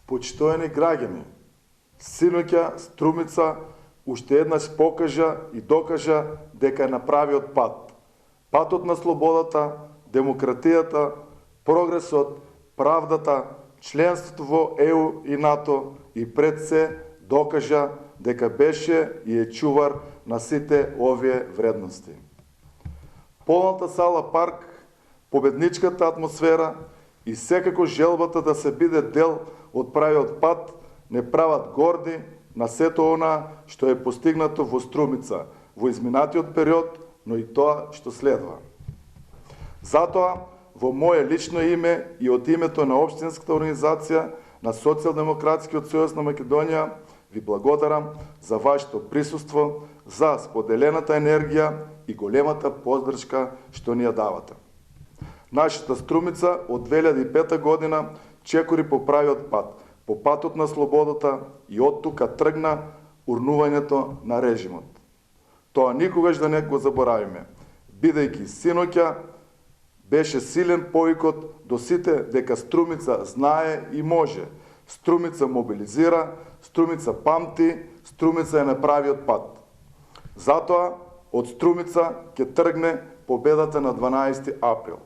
Почитувани граѓани, синоќа Струмица уште еднаш покажа и докажа дека е на правиот пат. Патот на слободата, демократијата, прогресот, правдата, членството во ЕУ и НАТО и пред се докажа дека беше и е чувар на сите овие вредности. Полната сала парк, победничката атмосфера и секако желбата да се биде дел од правиот пат не прават горди на сето она што е постигнато во Струмица во изминатиот период, но и тоа што следва. Затоа, во мое лично име и од името на Општинската организација на Социјалдемократскиот сојуз на Македонија, ви благодарам за вашето присуство, за споделената енергија и големата поддршка што ни ја давате. Нашата Струмица од 2005 година чекори по правиот пат, по патот на слободата и од тука тргна урнувањето на режимот. Тоа никогаш да не го заборавиме, бидејќи синоќа беше силен повикот до сите дека Струмица знае и може. Струмица мобилизира, Струмица памти, Струмица е на правиот пат. Затоа од Струмица ќе тргне победата на 12 април.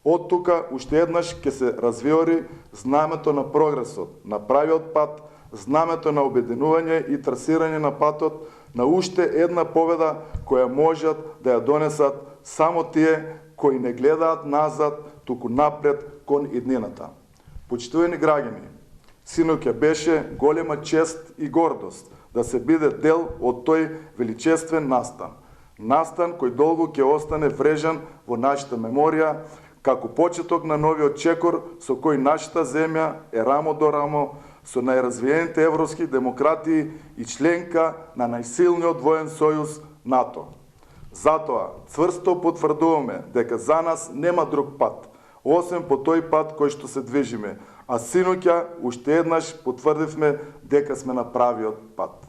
Од тука уште еднаш ќе се развиори знамето на прогресот, на правиот пат, знамето на обединување и трасирање на патот на уште една победа која можат да ја донесат само тие кои не гледаат назад, туку напред кон иднината. Почитувани граѓани, синоќа беше голема чест и гордост да се биде дел од тој величествен настан. Настан кој долго ќе остане врежан во нашата меморија, како почеток на новиот чекор со кој нашата земја е рамо до рамо со најразвиените европски демократии и членка на најсилниот воен сојуз НАТО. Затоа, цврсто потврдуваме дека за нас нема друг пат, освен по тој пат кој што се движиме, а синоќа уште еднаш потврдивме дека сме на правиот пат.